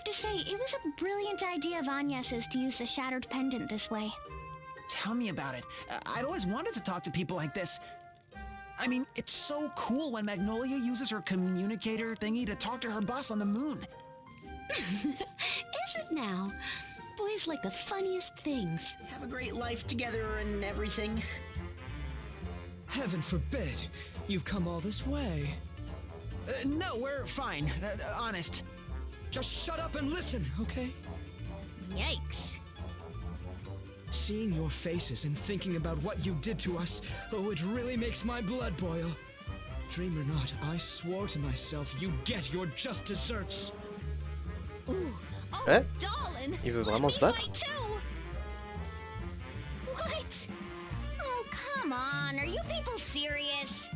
to say, it was a brilliant idea of Agnes's to use the shattered pendant this way. Tell me about it. I'd always wanted to talk to people like this. I mean, it's so cool when Magnolia uses her communicator thingy to talk to her boss on the moon. Is it now? Boys like the funniest things. Have a great life together and everything. Heaven forbid! You've come all this way. No, we're fine. Honest. Just shut up and listen, okay? Yikes. Seeing your faces and thinking about what you did to us, oh, it really makes my blood boil. Dream or not, I swore to myself you get your just desserts. Ooh. Oh, Eh? darling. Il veut vraiment se battre? What? Oh, come on. Are you people serious?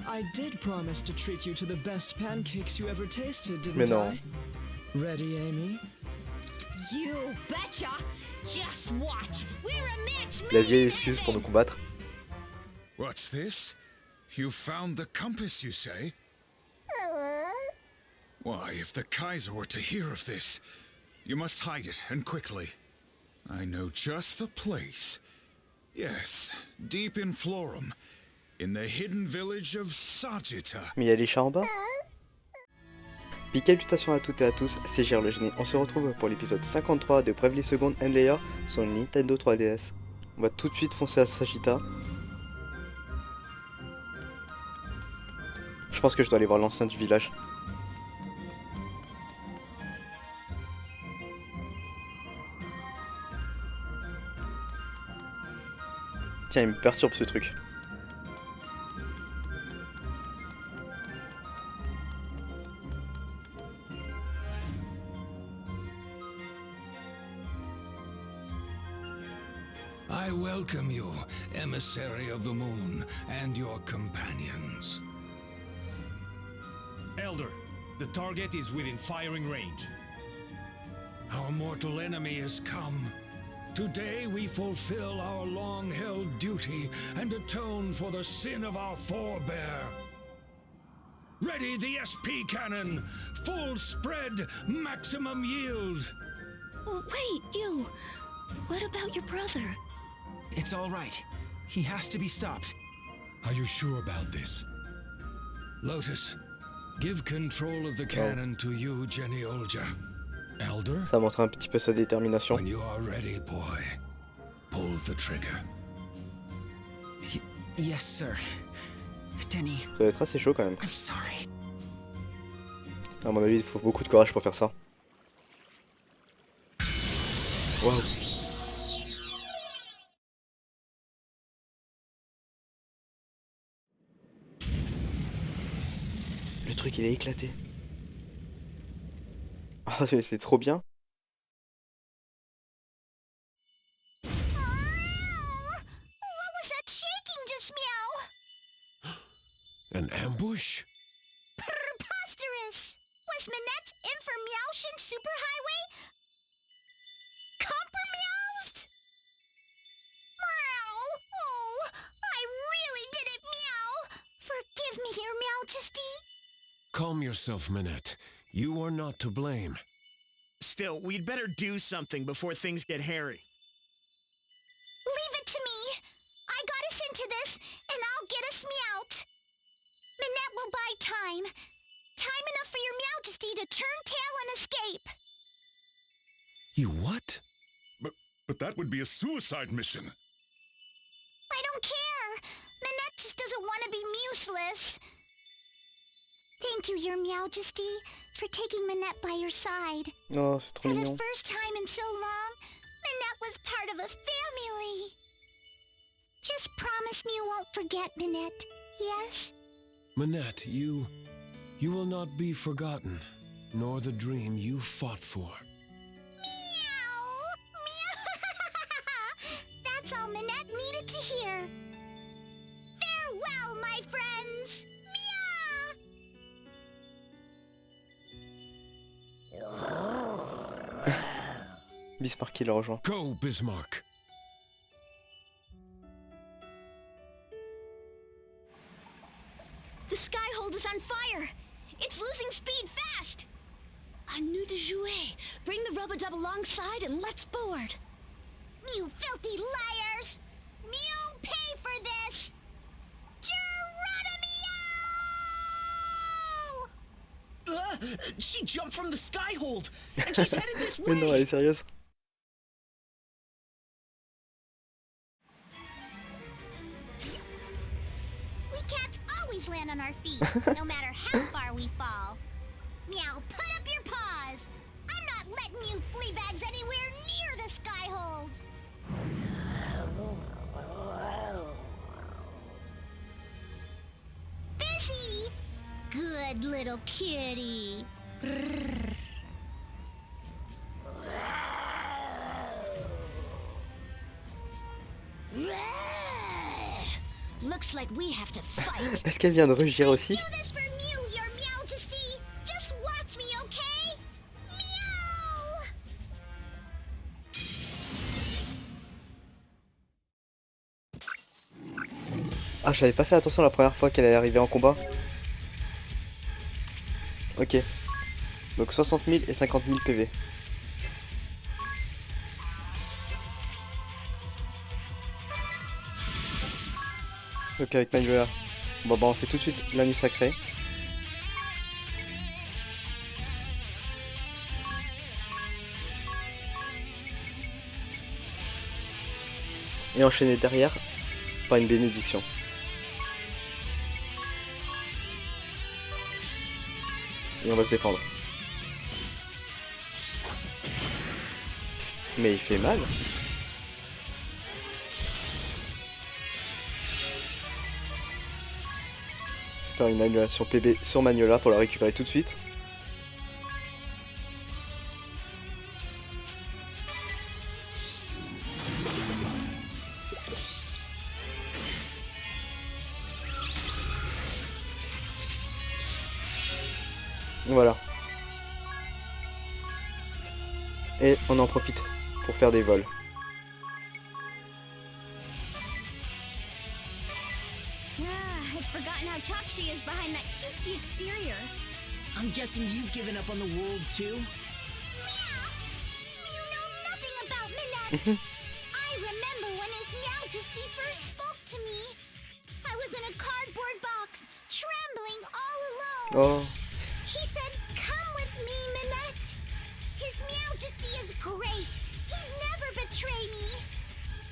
I did promise to treat you to the best pancakes you ever tasted, didn't Mais non. I? Ready, Amy? You betcha. Just watch. We're a match made La in vieille excuse pour heaven. nous combattre. What's this? You found the compass, you say? Why, if the Kaiser were to hear of this, you must hide it, and quickly. I know just the place. Yes, deep in Florum, in the hidden village of Sagitta. Mais il y a les chats en bas. Pikalutation à toutes et à tous, c'est Gère le génie. On se retrouve pour l'épisode 53 de Bravely Second and Layer sur le Nintendo 3DS. On va tout de suite foncer à Sagitta. Je pense que je dois aller voir l'enceinte du village. Tiens, il me perturbe ce truc. I welcome you, emissary of the moon, and your companions. Elder, the target is within firing range. Our mortal enemy has come. Today we fulfill our long-held duty and atone for the sin of our forebear. Ready the SP cannon! Full spread, maximum yield! Oh, wait, you. What about your brother? It's all right. He has to be stopped. Are you sure about this? Lotus, give control of the cannon to you, Geniolja. Elder? Ça montre un petit peu sa détermination. When you are ready, boy, pull the trigger. Yes, sir. Denny, Ça va être assez chaud quand même. I'm sorry. À mon avis, il faut beaucoup de courage pour faire ça. Waouh. Le truc il est éclaté. Ah c'est trop bien. What was that shaking just, meow? An ambush? Preposterous! Was Minette's information superhighway compromised? Meow! Oh, I really did it, meow! Forgive me, Your Majesty. Calm yourself, Minette. You are not to blame. Still, we'd better do something before things get hairy. Leave it to me. I got us into this, and I'll get us meowed. Minette will buy time. Time enough for Your Majesty to turn tail and escape. You what? But that would be a suicide mission. I don't care. Minette just doesn't want to be useless. Thank you, Your Majesty, for taking Minette by your side. Oh, c'est trop For the mignon. first time in so long, Minette was part of a family. Just promise me you won't forget, Minette, yes? Minette, you will not be forgotten, nor the dream you fought for. Meow! Meow! That's all Minette needed to hear. Farewell, my friends! Bismarck qui le rejoint. Go, Bismarck. The Skyhold is on fire! It's losing speed fast! time to jouer. Bring the rub-a-dub alongside and let's board. You filthy liars! You pay for this! Geronimiao! She jumped from the skyhold, and she's headed this Mais non, elle way. est sérieuse. We cats always land on our feet, no matter how far we fall. Meow, put up your paws! I'm not letting you flea bags anywhere near the skyhold! Busy! Good little kitty. Looks like we have to fight. Est-ce qu'elle vient de rugir aussi? Do this for Mew, your Majesty. Just watch me, okay? Meow! Ah, j'avais pas fait attention la première fois qu'elle est arrivée en combat. Ok. Donc 60 000 et 50 000 PV. Ok, avec Manuela. On va balancer tout de suite la nuit sacrée. Et enchaîner derrière par une bénédiction. Et on va se défendre. Mais il fait mal. Faire une annulation PB sur Magnola pour la récupérer tout de suite. Voilà. Et on en profite pour faire des vols. I'd forgotten how tough she is behind that cutesy exterior. I'm guessing you've given up on the world too? Meow! You know nothing about Minette. I remember when His Majesty first spoke to me. I was in a cardboard box, trembling all alone. Oh. He said, "Come with me, Minette. His Majesty is great. He'd never betray me.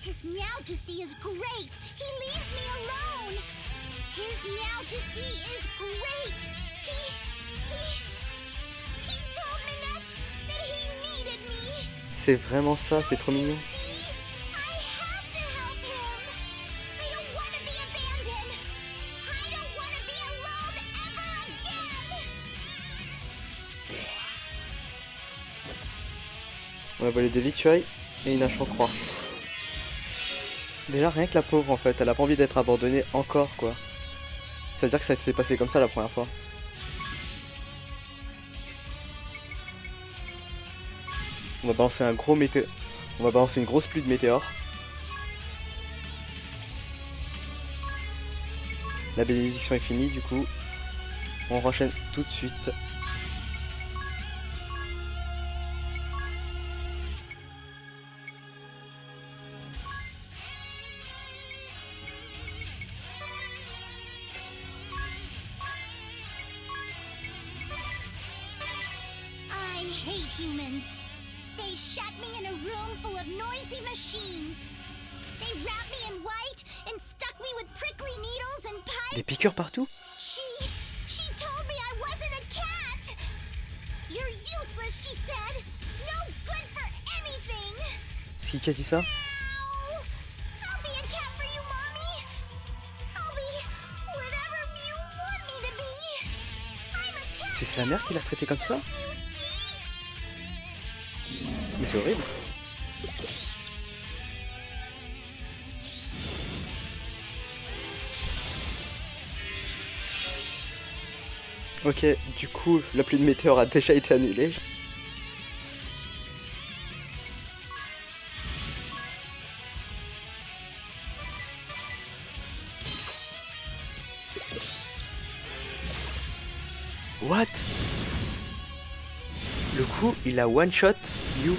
His Majesty is great. He leaves me alone. His Majesty is great. He told Minette that he needed me. C'est vraiment ça, c'est trop mignon. See? I have to help him. I don't want to be abandoned. I don't want to be alone ever again." On a volé des victuailles et une hache en croix. Déjà rien que la pauvre en fait, elle a pas envie d'être abandonnée encore quoi. Ça veut dire que ça s'est passé comme ça la première fois. On va balancer un gros météore. On va balancer une grosse pluie de météores. La bénédiction est finie du coup. On enchaîne tout de suite. I hate humans. They shut me in a room full of noisy machines. They wrapped me in white and stuck me with prickly needles and pipes. Des piqûres partout? She told me I wasn't a cat. You're useless, she said. No good for anything. C'est qui a dit ça? Ow. I'll be a cat for you, Mommy. I'll be whatever you want me to be. I'm a cat. C'est sa mère qui l'a traité comme ça? You see? Mais c'est horrible. Ok, du coup, la pluie de météores a déjà été annulée. What? Le coup, il a one-shot You.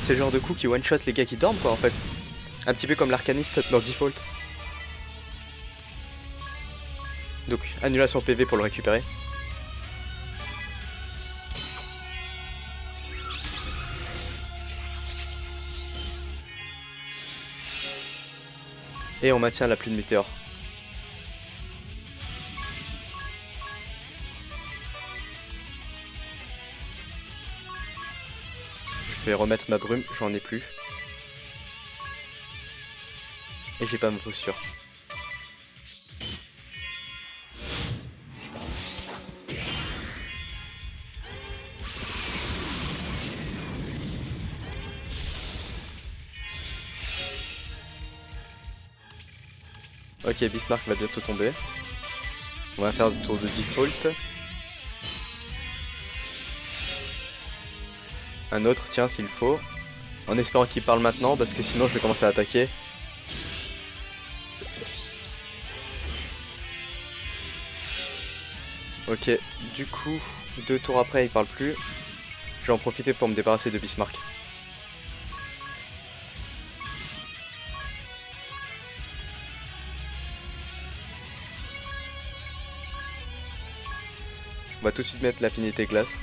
C'est le genre de coup qui one-shot les gars qui dorment quoi en fait. Un petit peu comme l'arcaniste dans Default. Donc annulation PV pour le récupérer. Et on maintient la pluie de météores. Je vais remettre ma brume, j'en ai plus. Et j'ai pas ma posture. Ok, Bismarck va bientôt tomber. On va faire le tour de default. Un autre, tiens, s'il faut. En espérant qu'il parle maintenant, parce que sinon je vais commencer à attaquer. Ok, du coup, 2 tours après il parle plus. Je vais en profiter pour me débarrasser de Bismarck. On va tout de suite mettre l'affinité glace.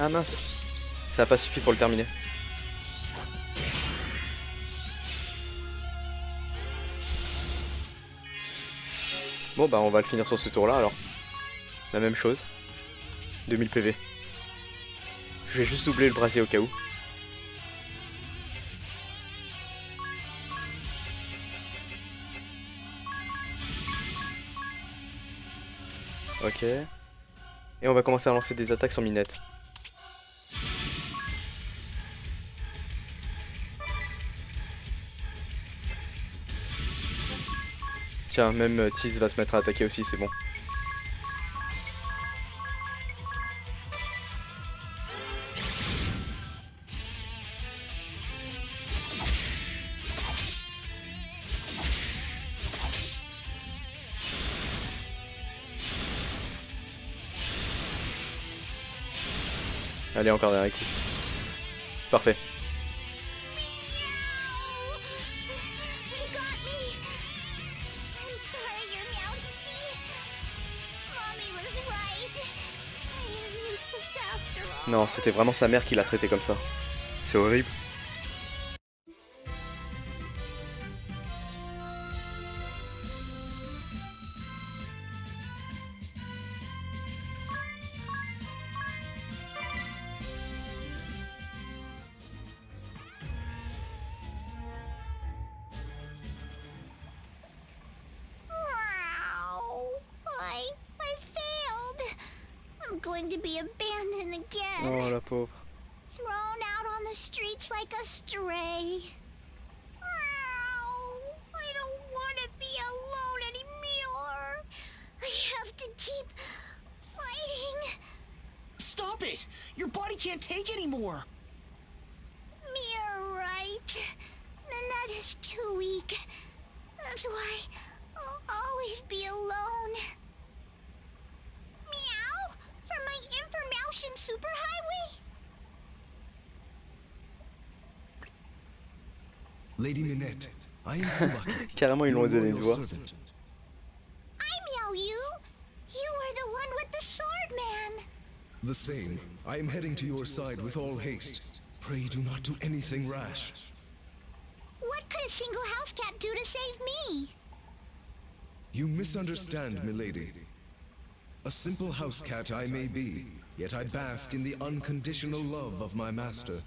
Ah mince, ça n'a pas suffi pour le terminer. Bon bah on va le finir sur ce tour là alors. La même chose. 2000 PV. Je vais juste doubler le brasier au cas où. Ok. Et on va commencer à lancer des attaques sur minette. Tiens, même Tease va se mettre à attaquer aussi, c'est bon. Allez, encore dernier coup. Parfait. Non, c'était vraiment sa mère qui l'a traité comme ça. C'est horrible. Going to be abandoned again. Oh la pauvre. Thrown out on the streets like a stray. I don't want to be alone anymore. I have to keep fighting. Stop it! Your body can't take anymore. You're right. Minette is too weak. That's why I'll always be alone. Meow? For my information superhighway? Lady Minette, I am Tsubaki. Carrément, ils l'ont donné une voix. I meow you. You were the one with the sword, man. The same. I am heading to your side with all haste. Pray do not do anything rash. What could a single house cat do to save me? You misunderstand, milady. A simple house cat I may be, yet I bask in the unconditional love of my master.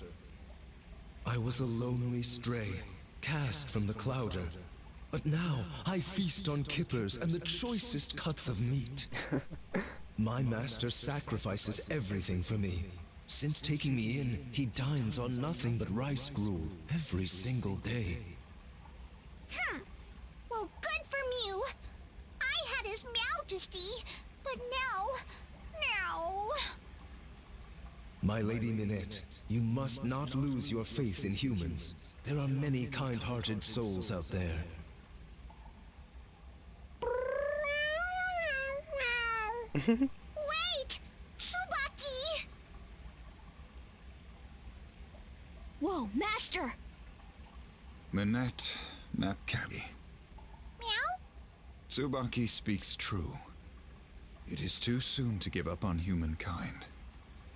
I was a lonely stray, cast from the Clouder. But now I feast on kippers and the choicest cuts of meat. My master sacrifices everything for me. Since taking me in, he dines on nothing but rice gruel every single day. Well, good for Mew. I had his Majesty, but now... My Lady Minette, you must not lose your faith in humans. There are many kind-hearted souls out there. Wait! Tsubaki! Whoa, Master! Minette Napkati. Meow? Tsubaki speaks true. It is too soon to give up on humankind.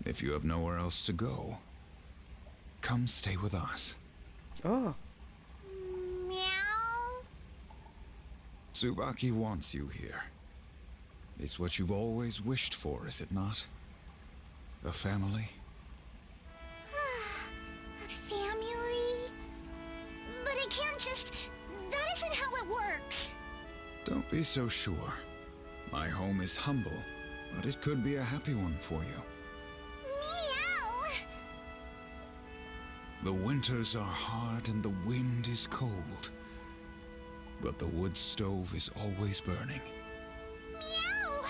If you have nowhere else to go, come stay with us. Oh, Meow? Tsubaki wants you here. It's what you've always wished for, is it not? A family? A family? But I can't just... That isn't how it works. Don't be so sure. My home is humble, but it could be a happy one for you. Meow! The winters are hard and the wind is cold. But the wood stove is always burning. Meow!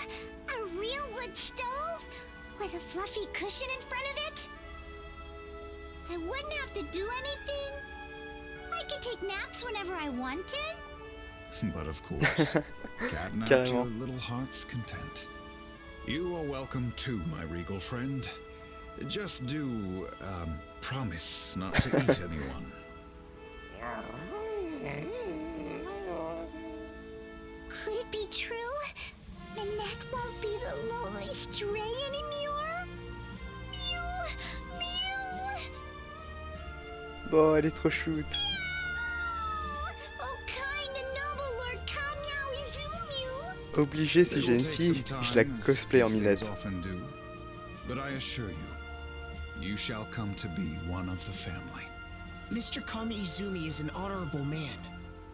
A real wood stove? With a fluffy cushion in front of it? I wouldn't have to do anything. I could take naps whenever I wanted. But of course, catnap to your little heart's content. You are welcome too, my regal friend. Just do, promise not to eat anyone. Could it be true? Minette won't be the lonely stray anymore? Mew! Mew! bon, elle est trop shoot. Oh, kind and noble Lord Kamiizumi! Obligé, si j'ai une fille, je la cosplay en Minette. But I assure you, you shall come to be one of the family. Mr. Kamiizumi is an honorable man.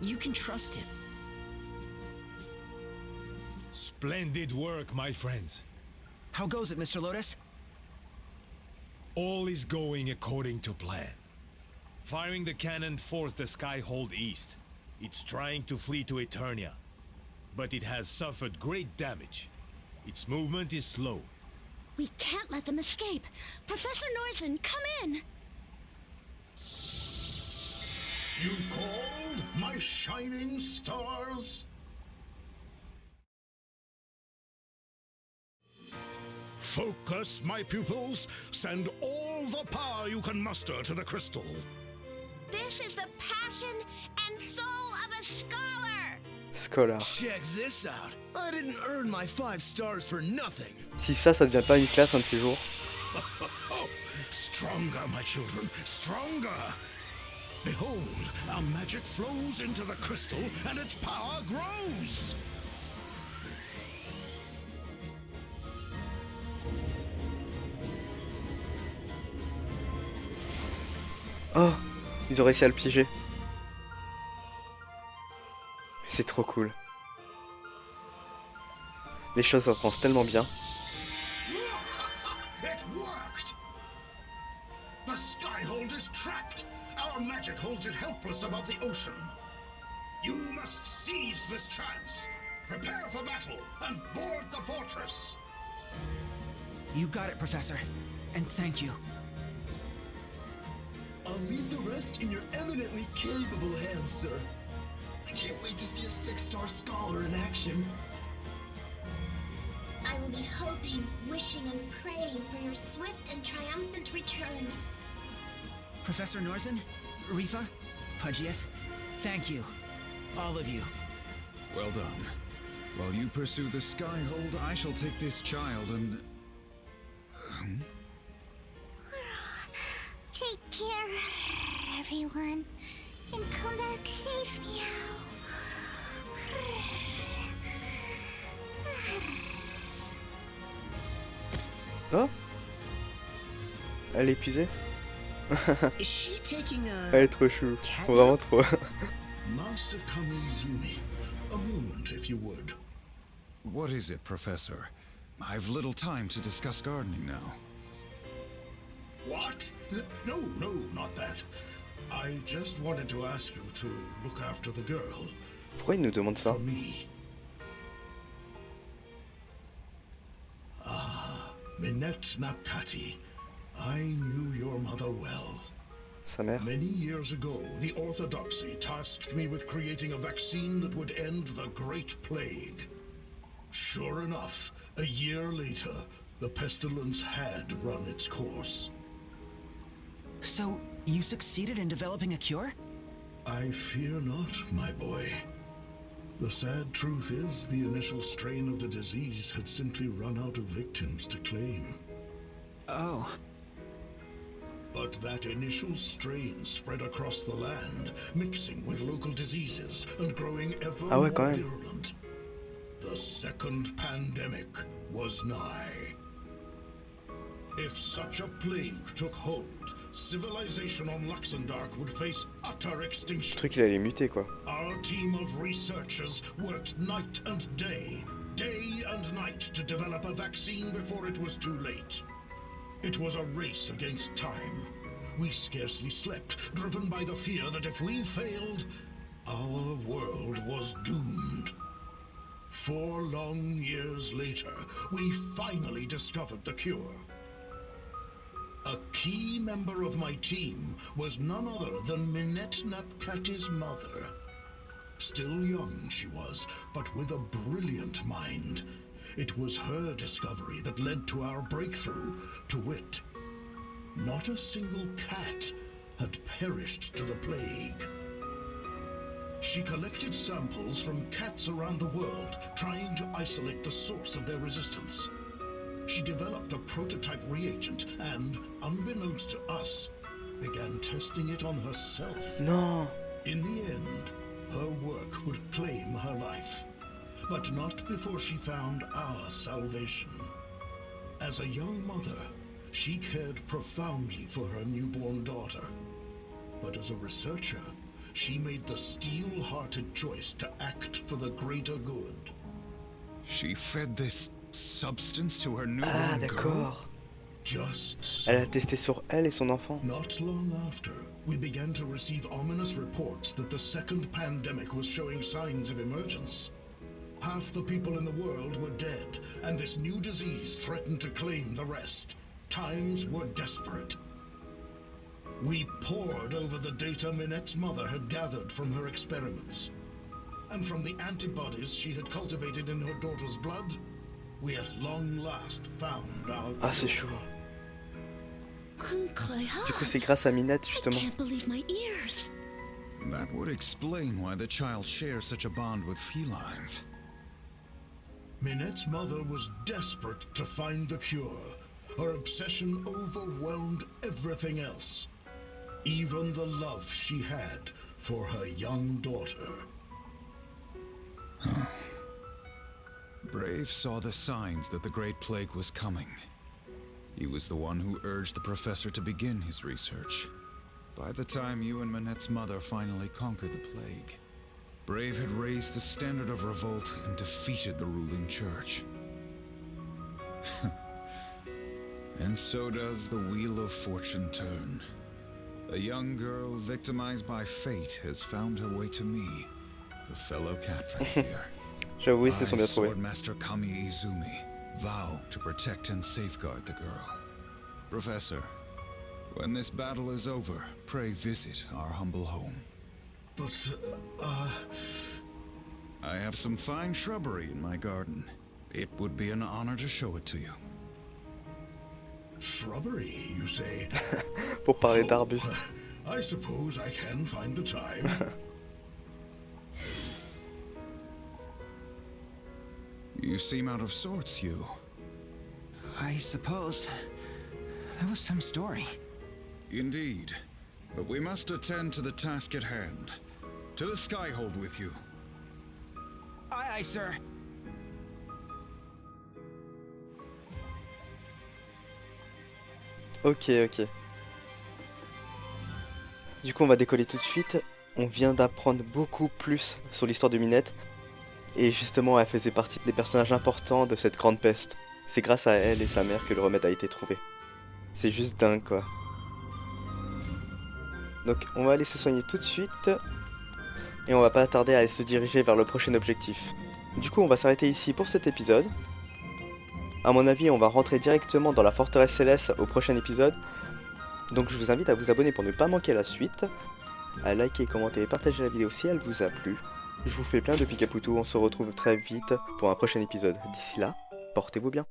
You can trust him. Splendid work, my friends. How goes it, Mr. Lotus? All is going according to plan. Firing the cannon forced the Skyhold east. It's trying to flee to Eternia, but it has suffered great damage. Its movement is slow. We can't let them escape. Professor Norsen, come in. You called, my shining stars? Focus, my pupils. Send all the power you can muster to the crystal. This is the passion and soul of a scholar. Scholar. Check this out. I didn't earn my 5 stars for nothing. Si ça devient pas une classe un de ces jours. Stronger, my children, stronger. Behold, our magic flows into the crystal and its power grows. Oh, ils ont réussi à le piéger. C'est trop cool. Les choses avancent tellement bien. It worked! The Skyhold is trapped! Our magic holds it helpless above the ocean. You must seize this chance. Prepare for battle and board the fortress. You got it, Professor. And thank you. I'll leave the rest in your eminently capable hands, sir. I can't wait to see a 6-star scholar in action. I will be hoping, wishing, and praying for your swift and triumphant return. Professor Norsen, Rifa, Pudgius, thank you. All of you. Well done. While you pursue the Skyhold, I shall take this child and... Take care, everyone, and come back safe, meow. Oh, elle est épuisée. Is she taking a... Elle est trop chou, vraiment trop. Master Kamiizumi, a moment if you would. What is it, Professor? I've little time to discuss gardening now. What? No, not that. I just wanted to ask you to look after the girl. Pourquoi il nous demande ça? For me. Ah, Minette Napkati. I knew your mother well. Sa mère. Many years ago, the Orthodoxy tasked me with creating a vaccine that would end the Great Plague. Sure enough, a year later, the pestilence had run its course. So, you succeeded in developing a cure? I fear not, my boy. The sad truth is, the initial strain of the disease had simply run out of victims to claim. Oh. But that initial strain spread across the land, mixing with local diseases and growing ever more virulent. The second pandemic was nigh. If such a plague took hold, civilization on Luxembourg would face utter extinction. Le truc, il allait muter, quoi. Our team of researchers worked night and day and night to develop a vaccine before it was too late. It was a race against time. We scarcely slept, driven by the fear that if we failed, our world was doomed. 4 long years later, we finally discovered the cure. A key member of my team was none other than Minette Napkati's mother. Still young she was, but with a brilliant mind. It was her discovery that led to our breakthrough, to wit, not a single cat had perished to the plague. She collected samples from cats around the world, trying to isolate the source of their resistance. She developed a prototype reagent and, unbeknownst to us, began testing it on herself. No. In the end, her work would claim her life, but not before she found our salvation. As a young mother, she cared profoundly for her newborn daughter. But as a researcher, she made the steel-hearted choice to act for the greater good. She fed this substance to her newborn Ah, d'accord. Just so. Elle a testé sur elle et son enfant. Not long after, we began to receive ominous reports that the second pandemic was showing signs of emergence. Half the people in the world were dead, and this new disease threatened to claim the rest. Times were desperate. We pored over the data Minette's mother had gathered from her experiments. And from the antibodies she had cultivated in her daughter's blood, we at long last found our Ah, c'est chaud. Incroyable. Du coup, c'est grâce à Minette, I justement. can't believe my ears. That would explain why the child shares such a bond with felines. Minette's mother was desperate to find the cure. Her obsession overwhelmed everything else, even the love she had for her young daughter. Brave saw the signs that the Great Plague was coming. He was the one who urged the professor to begin his research. By the time you and Minette's mother finally conquered the plague, Brave had raised the standard of revolt and defeated the ruling church. And so does the wheel of fortune turn. A young girl victimized by fate has found her way to me, the fellow cat fancier. J'avoue, ils se sont bien trouvés. Swordmaster Kamiizumi vow to protect and safeguard the girl. Professor, when this battle is over, pray visit our humble home. But, I have some fine shrubbery in my garden. It would be an honor to show it to you. Shrubbery, you say? Pour parler d'arbustes. I suppose I can find the time. You seem out of sorts, you. I suppose that was some story. Indeed. But we must attend to the task at hand. To the Skyhold with you. Aye, aye, sir. Ok, ok. Du coup, on va décoller tout de suite. On vient d'apprendre beaucoup plus sur l'histoire de Minette. Et justement, elle faisait partie des personnages importants de cette grande peste. C'est grâce à elle et sa mère que le remède a été trouvé. C'est juste dingue, quoi. Donc, on va aller se soigner tout de suite. Et on va pas tarder à se diriger vers le prochain objectif. Du coup, on va s'arrêter ici pour cet épisode. À mon avis, on va rentrer directement dans la forteresse céleste au prochain épisode. Donc je vous invite à vous abonner pour ne pas manquer la suite, à liker, commenter et partager la vidéo si elle vous a plu. Je vous fais plein de Pikaputu, on se retrouve très vite pour un prochain épisode. D'ici là, portez-vous bien.